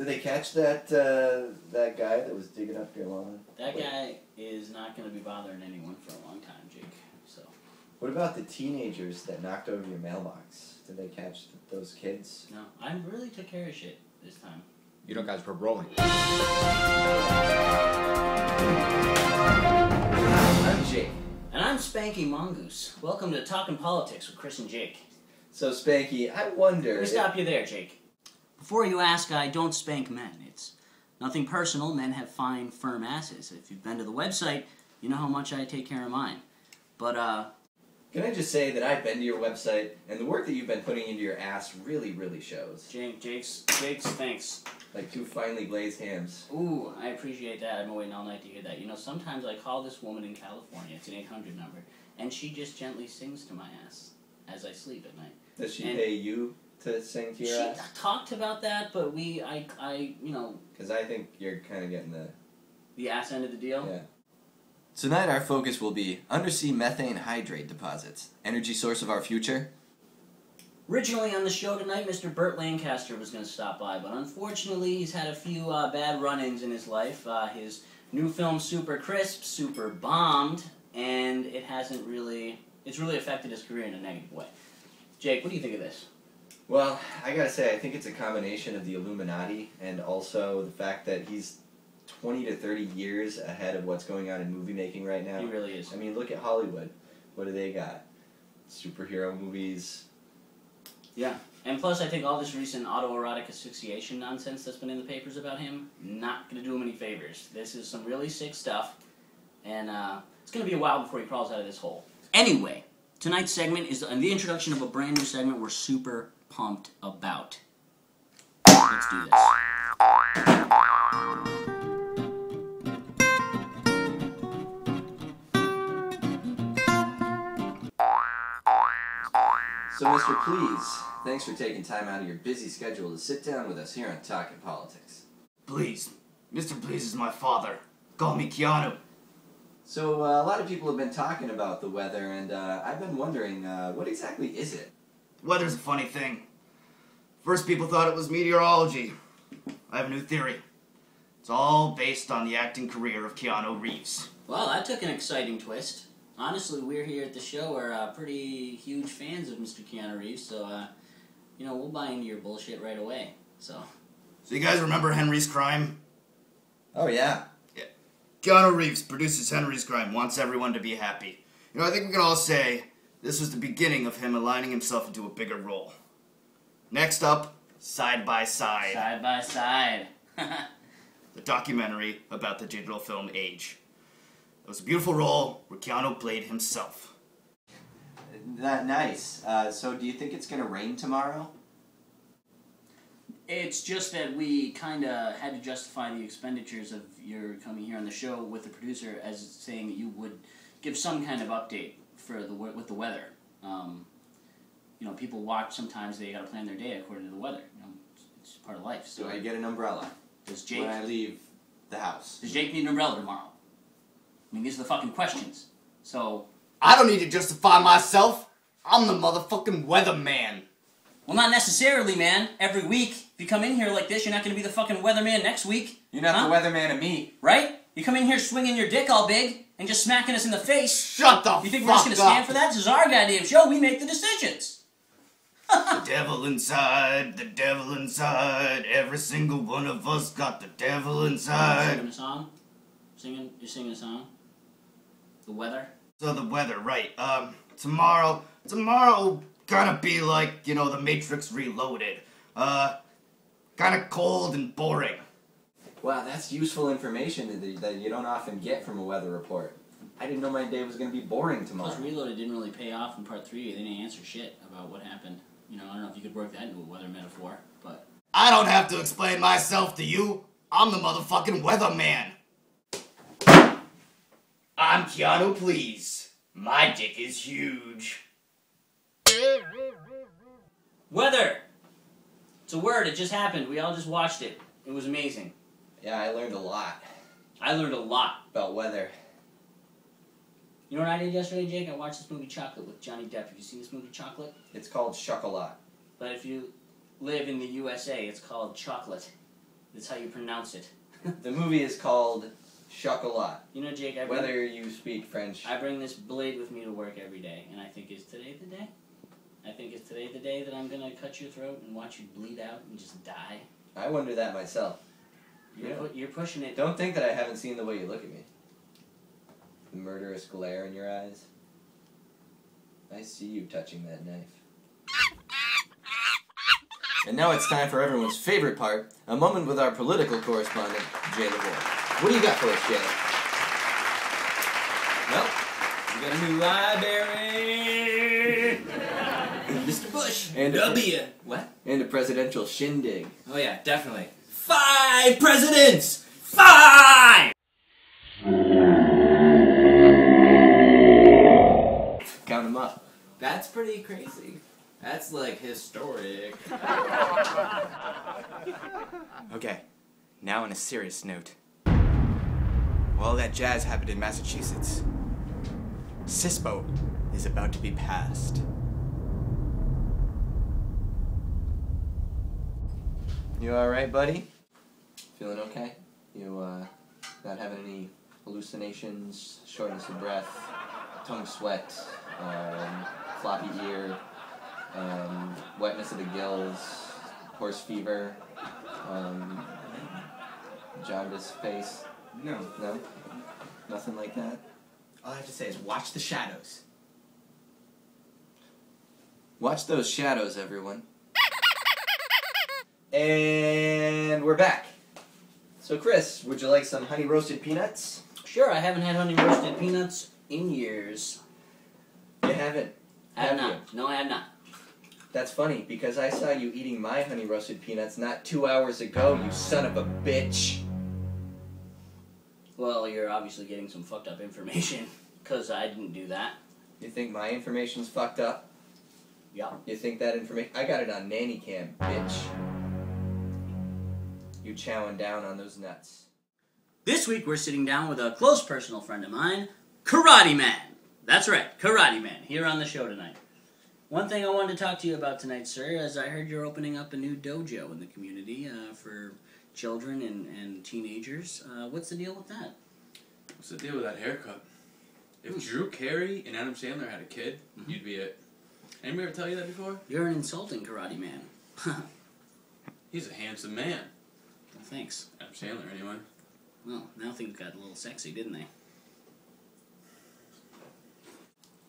Did they catch that guy that was digging up your lawn? That guy is not going to be bothering anyone for a long time, Jake. So. What about the teenagers that knocked over your mailbox? Did they catch those kids? No, I really took care of shit this time. You know, guys, we're rolling. I'm Jake. And I'm Spanky Mongoose. Welcome to Talkin' Politics with Chris and Jake. So, Spanky, I wonder... Let me stop you there, Jake. Before you ask, I don't spank men. It's nothing personal. Men have fine, firm asses. If you've been to the website, you know how much I take care of mine. But, Can I just say that I've been to your website, and the work that you've been putting into your ass really, really shows. Jake's, thanks. Like two finely glazed hams. Ooh, I appreciate that. I've been waiting all night to hear that. You know, sometimes I call this woman in California, it's an 800 number, and she just gently sings to my ass as I sleep at night. Does she pay you to sing to your ass? She talked about that, but you know... Because I think you're kind of getting the ass end of the deal? Yeah. Tonight our focus will be undersea methane hydrate deposits. Energy source of our future? Originally on the show tonight, Mr. Burt Lancaster was going to stop by, but unfortunately he's had a few bad run-ins in his life. His new film, Super Crisp, super bombed, and it's really affected his career in a negative way. Jake, what do you think of this? Well, I gotta say, I think it's a combination of the Illuminati and also the fact that he's 20 to 30 years ahead of what's going on in movie making right now. He really is. I mean, look at Hollywood. What do they got? Superhero movies. Yeah. And plus, I think all this recent autoerotic asphyxiation nonsense that's been in the papers about him, not going to do him any favors. This is some really sick stuff, and it's going to be a while before he crawls out of this hole. Anyway, tonight's segment is the introduction of a brand new segment we're super pumped about. Let's do this. So, Mr. Please, thanks for taking time out of your busy schedule to sit down with us here on Talkin' Politics. Please. Mr. Please is my father. Call me Keanu. So, a lot of people have been talking about the weather, and I've been wondering, what exactly is it? Weather's a funny thing. First people thought it was meteorology. I have a new theory. It's all based on the acting career of Keanu Reeves. Well, that took an exciting twist. Honestly, we're here at the show are pretty huge fans of Mr. Keanu Reeves, so, you know, we'll buy into your bullshit right away, So you guys remember Henry's Crime? Oh, yeah. Yeah. Keanu Reeves produces Henry's Crime, wants everyone to be happy. You know, I think we can all say this was the beginning of him aligning himself into a bigger role. Next up, Side by Side. Side by Side. The documentary about the digital film age. It was a beautiful role where Keanu played himself. Nice. So do you think it's going to rain tomorrow? It's just that we kind of had to justify the expenditures of your coming here on the show with the producer as saying that you would give some kind of update for with the weather. You know, people watch sometimes, they got to plan their day according to the weather. You know, it's part of life. So do I get an umbrella when I leave the house? Does Jake need an umbrella tomorrow? I mean, these are the fucking questions. So... I don't need to justify myself. I'm the motherfucking weatherman. Well, not necessarily, man. Every week, if you come in here like this, you're not going to be the fucking weatherman next week. You're not the weatherman of me. Right? You come in here swinging your dick all big and just smacking us in the face. Shut the fuck up. You think we're just going to stand for that? This is our goddamn show. We make the decisions. The devil inside, the devil inside. Every single one of us got the devil inside. Singing a song? You're singing a song? The weather? So the weather, right. Tomorrow gonna be like, you know, the Matrix Reloaded. Kinda cold and boring. Wow, that's useful information that you don't often get from a weather report. I didn't know my day was gonna be boring tomorrow. Plus, Reloaded didn't really pay off in part 3. They didn't answer shit about what happened. You know, I don't know if you could work that into a weather metaphor, but... I don't have to explain myself to you. I'm the motherfucking weatherman. I'm Keanu, please. My dick is huge. Weather! It's a word, it just happened. We all just watched it. It was amazing. Yeah, I learned a lot. I learned a lot. About weather. You know what I did yesterday, Jake? I watched this movie Chocolate with Johnny Depp. Have you seen this movie Chocolate? It's called Chocolat. But if you live in the USA, it's called Chocolate. That's how you pronounce it. The movie is called Chocolat. You know, Jake, Whether you speak French. I bring this blade with me to work every day, and I think, is today the day? I think, is today the day that I'm going to cut your throat and watch you bleed out and just die? I wonder that myself. You're pushing it. Don't think that I haven't seen the way you look at me. The murderous glare in your eyes. I see you touching that knife. And now it's time for everyone's favorite part, a moment with our political correspondent, Jay LeBoy. What do you got for us, Jay? Well, we got a new library. Mr. Bush. And What? And a presidential shindig. Oh yeah, definitely. 5 presidents! 5! Count them up. That's pretty crazy. That's like historic. Okay, now on a serious note. Well, that jazz happened in Massachusetts. CISPO is about to be passed. You alright, buddy? Feeling okay? You, not having any hallucinations, shortness of breath, tongue sweat, floppy ear, wetness of the gills, horse fever, jaundice face? No. No? Nothing like that? All I have to say is watch the shadows. Watch those shadows, everyone. And we're back. So, Chris, would you like some honey roasted peanuts? Sure, I haven't had honey roasted peanuts in years. You haven't. I have Have not. you? No, I have not. That's funny, because I saw you eating my honey roasted peanuts not 2 hours ago, you son of a bitch. Well, you're obviously getting some fucked up information, because I didn't do that. You think my information's fucked up? Yeah. You think that information... I got it on nanny cam, bitch. You chowing down on those nuts. This week we're sitting down with a close personal friend of mine, Karate Man. That's right, Karate Man, here on the show tonight. One thing I wanted to talk to you about tonight, sir, is I heard you're opening up a new dojo in the community for children and teenagers. What's the deal with that? What's the deal with that haircut? If Drew Carey and Adam Sandler had a kid, you'd be it. Anybody ever tell you that before? You're an insulting Karate Man. He's a handsome man. Well, thanks. Adam Sandler, anyway. Well, now things got a little sexy, didn't they?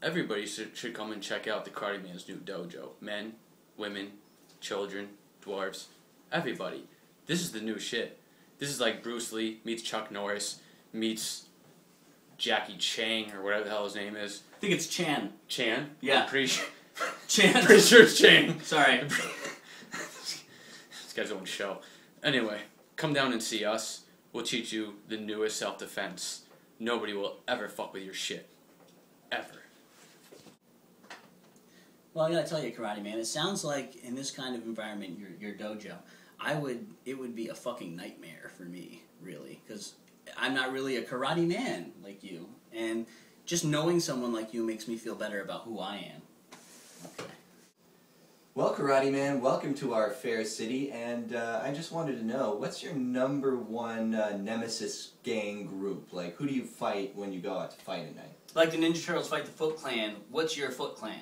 Everybody should come and check out the Karate Man's new dojo. Men, women, children, dwarves, everybody. This is the new shit. This is like Bruce Lee meets Chuck Norris meets Jackie Chang or whatever the hell his name is. I think it's Chan. Chan? Yeah. I'm pretty sure. Chan. Pretty sure it's Chang. Sorry. This guy's own show. Anyway, come down and see us. We'll teach you the newest self-defense. Nobody will ever fuck with your shit. Ever. Well, I gotta tell you, Karate Man, it sounds like in this kind of environment, your dojo, it would be a fucking nightmare for me, really, because I'm not really a karate man like you, and just knowing someone like you makes me feel better about who I am. Okay. Well, Karate Man, welcome to our fair city, and I just wanted to know, what's your #1 nemesis gang group? Like, who do you fight when you go out to fight at night? Like the Ninja Turtles fight the Foot Clan, what's your Foot Clan?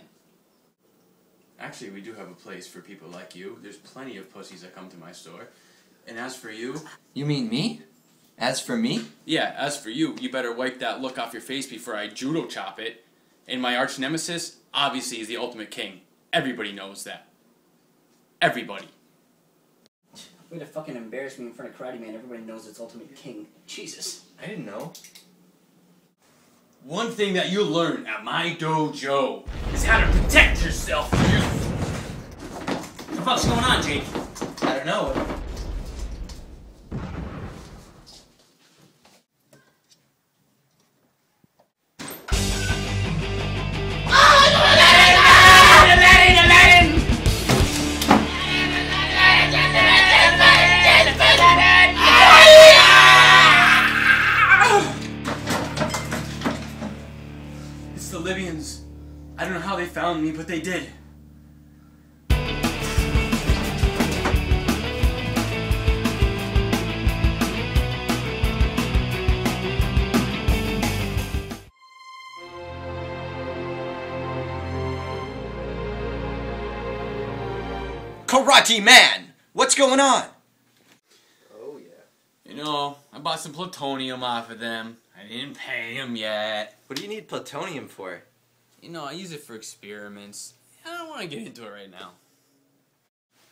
Actually, we do have a place for people like you. There's plenty of pussies that come to my store. And as for you... You mean me? As for me? Yeah, as for you, you better wipe that look off your face before I judo chop it. And my arch nemesis, obviously, is the ultimate king. Everybody knows that. Everybody. Way to fucking embarrass me in front of Karate Man. Everybody knows it's Ultimate King. Jesus. I didn't know. One thing that you learn at my dojo is how to protect yourself. What the fuck's going on, Jake? I don't know. It's the Libyans. I don't know how they found me, but they did. Karate Man! What's going on? Oh, yeah. You know, I bought some plutonium off of them. I didn't pay them yet. What do you need plutonium for? You know, I use it for experiments. I don't want to get into it right now.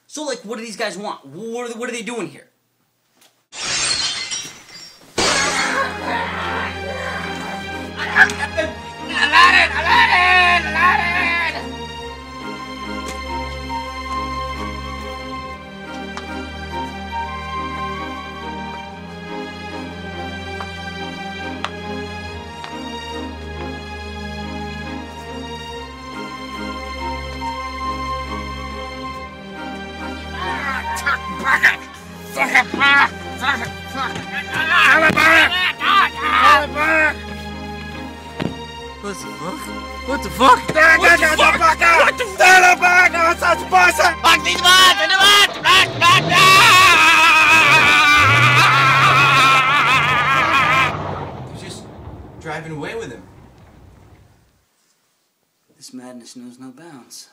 So, like, what do these guys want? What are they doing here? What the fuck? You're just driving away with him. This madness knows no bounds.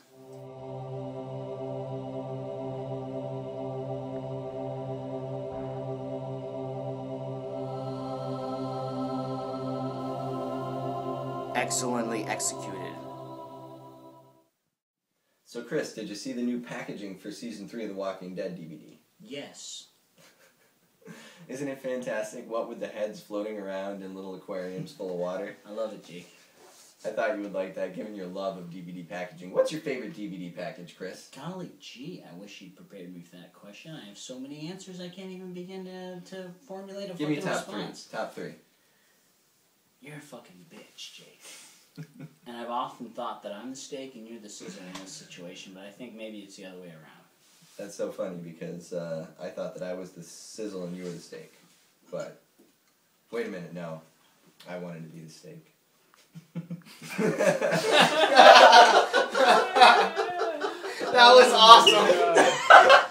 Excellently executed. So, Chris, did you see the new packaging for Season 3 of The Walking Dead DVD? Yes. Isn't it fantastic? What with the heads floating around in little aquariums full of water? I love it, Jake. I thought you would like that, given your love of DVD packaging. What's your favorite DVD package, Chris? Golly gee, I wish you'd prepared me for that question. I have so many answers I can't even begin to formulate a Give me fucking top response. three. Top three. You're a fucking bitch, Jake. And I've often thought that I'm the steak and you're the sizzle in this situation, but I think maybe it's the other way around. That's so funny because I thought that I was the sizzle and you were the steak. But, wait a minute, no. I wanted to be the steak. That was awesome.